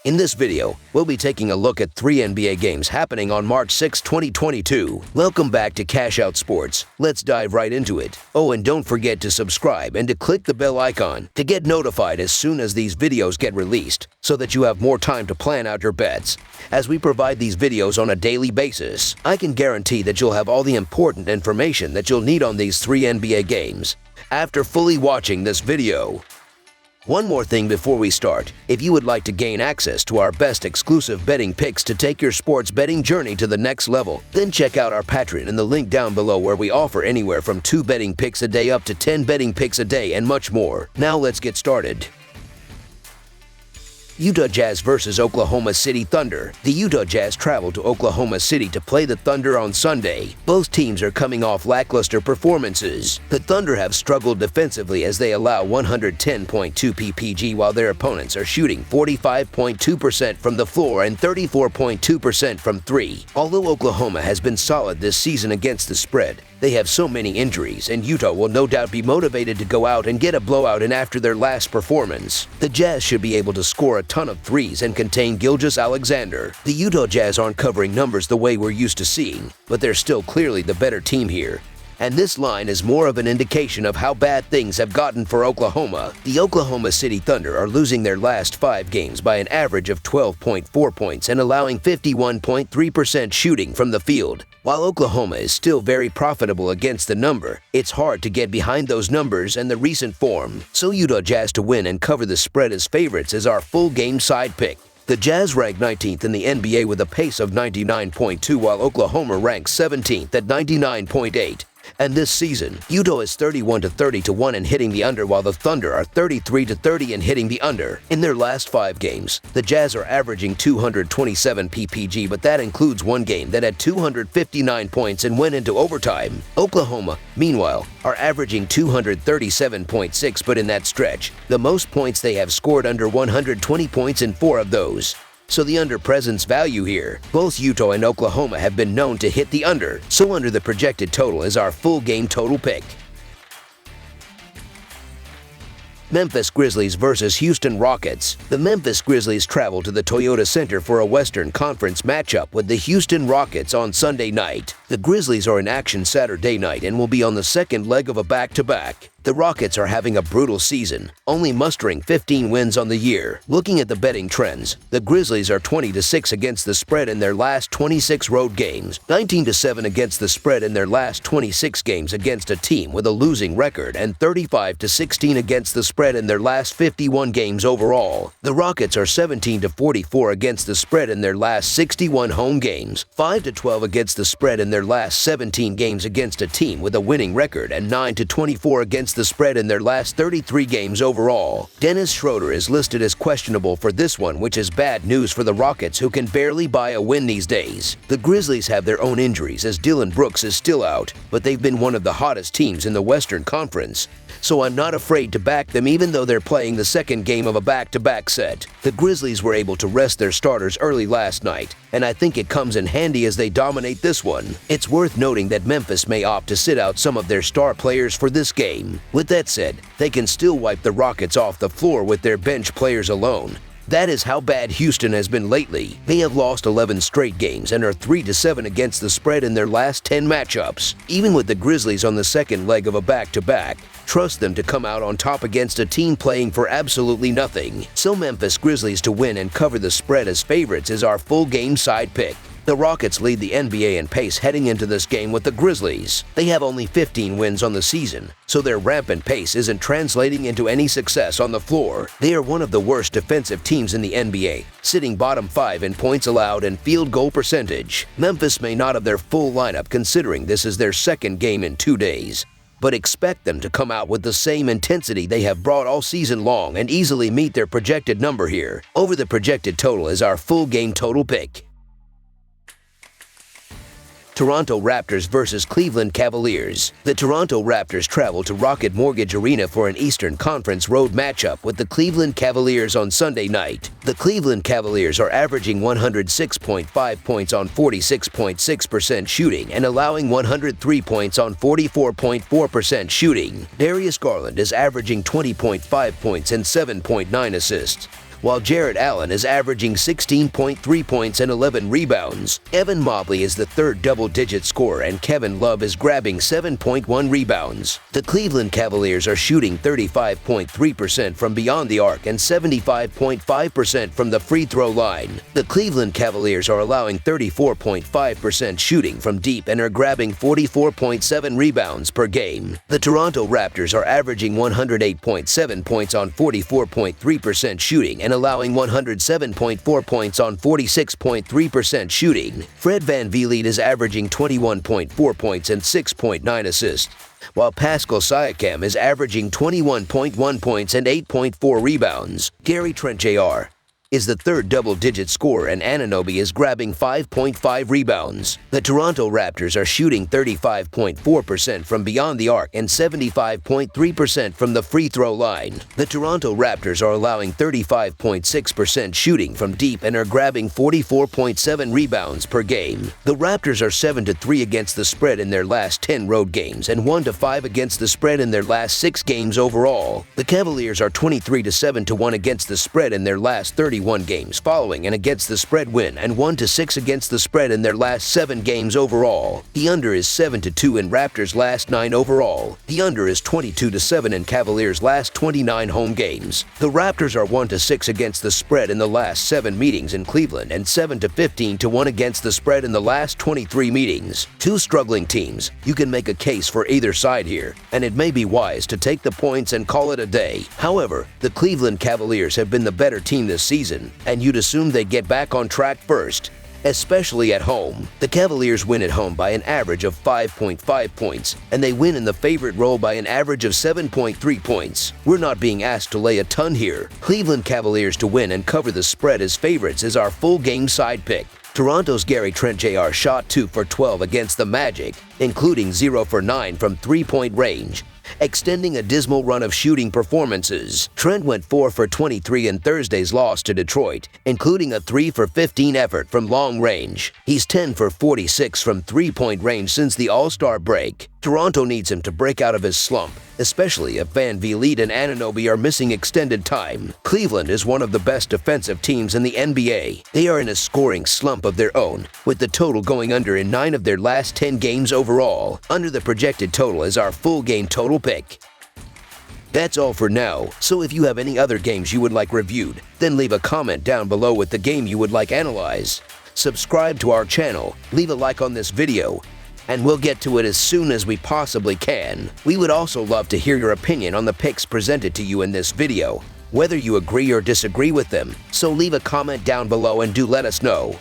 In this video, we'll be taking a look at 3 NBA games happening on March 6, 2022. Welcome back to Cash Out Sports. Let's dive right into it. Oh, and don't forget to subscribe and to click the bell icon to get notified as soon as these videos get released, so that you have more time to plan out your bets. As we provide these videos on a daily basis, I can guarantee that you'll have all the important information that you'll need on these 3 NBA games after fully watching this video. One more thing before we start. If you would like to gain access to our best exclusive betting picks to take your sports betting journey to the next level, then check out our Patreon in the link down below, where we offer anywhere from 2 betting picks a day up to 10 betting picks a day and much more. Now let's get started. Utah Jazz versus Oklahoma City Thunder. The Utah Jazz travel to Oklahoma City to play the Thunder on Sunday. Both teams are coming off lackluster performances. The Thunder have struggled defensively as they allow 110.2 ppg, while their opponents are shooting 45.2% from the floor and 34.2% from 3. Although Oklahoma has been solid this season against the spread, they have so many injuries, and Utah will no doubt be motivated to go out and get a blowout in after their last performance. The Jazz should be able to score a ton of threes and contain Gilgeous-Alexander. The Utah Jazz aren't covering numbers the way we're used to seeing, but they're still clearly the better team here. And this line is more of an indication of how bad things have gotten for Oklahoma. The Oklahoma City Thunder are losing their last 5 games by an average of 12.4 points and allowing 51.3% shooting from the field. While Oklahoma is still very profitable against the number, it's hard to get behind those numbers and the recent form. So Utah Jazz to win and cover the spread as favorites is our full game side pick. The Jazz rank 19th in the NBA with a pace of 99.2, while Oklahoma ranks 17th at 99.8. And this season, Utah is 31-30-1 in hitting the under, while the Thunder are 33-30 in hitting the under. In their last 5 games, the Jazz are averaging 227 ppg, but that includes one game that had 259 points and went into overtime. Oklahoma, meanwhile, are averaging 237.6, but in that stretch, the most points they have scored under 120 points in 4 of those. So the under presents value here. Both Utah and Oklahoma have been known to hit the under, so under the projected total is our full game total pick. Memphis Grizzlies versus Houston Rockets. The Memphis Grizzlies travel to the Toyota Center for a Western Conference matchup with the Houston Rockets on Sunday night. The Grizzlies are in action Saturday night and will be on the second leg of a back-to-back. The Rockets are having a brutal season, only mustering 15 wins on the year. Looking at the betting trends, the Grizzlies are 20-6 against the spread in their last 26 road games, 19-7 against the spread in their last 26 games against a team with a losing record, and 35-16 against the spread in their last 51 games overall. The Rockets are 17-44 against the spread in their last 61 home games, 5-12 against the spread in their last 17 games against a team with a winning record, and 9-24 against the spread in their last 33 games overall. Dennis Schroeder is listed as questionable for this one, which is bad news for the Rockets, who can barely buy a win these days. The Grizzlies have their own injuries, as Dillon Brooks is still out, but they've been one of the hottest teams in the Western Conference. So I'm not afraid to back them, even though they're playing the second game of a back-to-back set. The Grizzlies were able to rest their starters early last night, and I think it comes in handy as they dominate this one. It's worth noting that Memphis may opt to sit out some of their star players for this game. With that said, they can still wipe the Rockets off the floor with their bench players alone. That is how bad Houston has been lately. They have lost 11 straight games and are 3-7 against the spread in their last 10 matchups. Even with the Grizzlies on the second leg of a back-to-back, trust them to come out on top against a team playing for absolutely nothing. So Memphis Grizzlies to win and cover the spread as favorites is our full game side pick. The Rockets lead the NBA in pace heading into this game with the Grizzlies. They have only 15 wins on the season, so their rampant pace isn't translating into any success on the floor. They are one of the worst defensive teams in the NBA, sitting bottom 5 in points allowed and field goal percentage. Memphis may not have their full lineup, considering this is their second game in 2 days, but expect them to come out with the same intensity they have brought all season long and easily meet their projected number here. Over the projected total is our full game total pick. Toronto Raptors versus Cleveland Cavaliers. The Toronto Raptors travel to Rocket Mortgage Arena for an Eastern Conference road matchup with the Cleveland Cavaliers on Sunday night. The Cleveland Cavaliers are averaging 106.5 points on 46.6% shooting and allowing 103 points on 44.4% shooting. Darius Garland is averaging 20.5 points and 7.9 assists, while Jarrett Allen is averaging 16.3 points and 11 rebounds. Evan Mobley is the third double-digit scorer, and Kevin Love is grabbing 7.1 rebounds. The Cleveland Cavaliers are shooting 35.3% from beyond the arc and 75.5% from the free throw line. The Cleveland Cavaliers are allowing 34.5% shooting from deep and are grabbing 44.7 rebounds per game. The Toronto Raptors are averaging 108.7 points on 44.3% shooting and allowing 107.4 points on 46.3% shooting. Fred VanVleet is averaging 21.4 points and 6.9 assists, while Pascal Siakam is averaging 21.1 points and 8.4 rebounds. Gary Trent Jr. is the third double-digit scorer, and Anunoby is grabbing 5.5 rebounds. The Toronto Raptors are shooting 35.4% from beyond the arc and 75.3% from the free throw line. The Toronto Raptors are allowing 35.6% shooting from deep and are grabbing 44.7 rebounds per game. The Raptors are 7-3 against the spread in their last 10 road games and 1-5 against the spread in their last 6 games overall. The Cavaliers are 23-7-1 against the spread in their last 31 games following an against the spread win and 1-6 against the spread in their last 7 games overall. The under is 7-2 in Raptors' last 9 overall. The under is 22-7 in Cavaliers' last 29 home games. The Raptors are 1-6 against the spread in the last 7 meetings in Cleveland and 7-15-1 against the spread in the last 23 meetings. Two struggling teams. You can make a case for either side here, and it may be wise to take the points and call it a day. However, the Cleveland Cavaliers have been the better team this season, and you'd assume they'd get back on track first, especially at home. The Cavaliers win at home by an average of 5.5 points, and they win in the favorite role by an average of 7.3 points. We're not being asked to lay a ton here. Cleveland Cavaliers to win and cover the spread as favorites is our full game side pick. Toronto's Gary Trent Jr. shot 2 for 12 against the Magic, including 0 for 9 from three-point range, extending a dismal run of shooting performances. Trent went 4 for 23 in Thursday's loss to Detroit, including a 3 for 15 effort from long range. He's 10 for 46 from three-point range since the All-Star break. Toronto needs him to break out of his slump, especially if VanVleet and Anunoby are missing extended time. Cleveland is one of the best defensive teams in the NBA. They are in a scoring slump of their own, with the total going under in 9 of their last 10 games overall. Under the projected total is our full game total pick. That's all for now, so if you have any other games you would like reviewed, then leave a comment down below with the game you would like analyzed. Subscribe to our channel, leave a like on this video, and we'll get to it as soon as we possibly can. We would also love to hear your opinion on the picks presented to you in this video, whether you agree or disagree with them, so leave a comment down below and do let us know.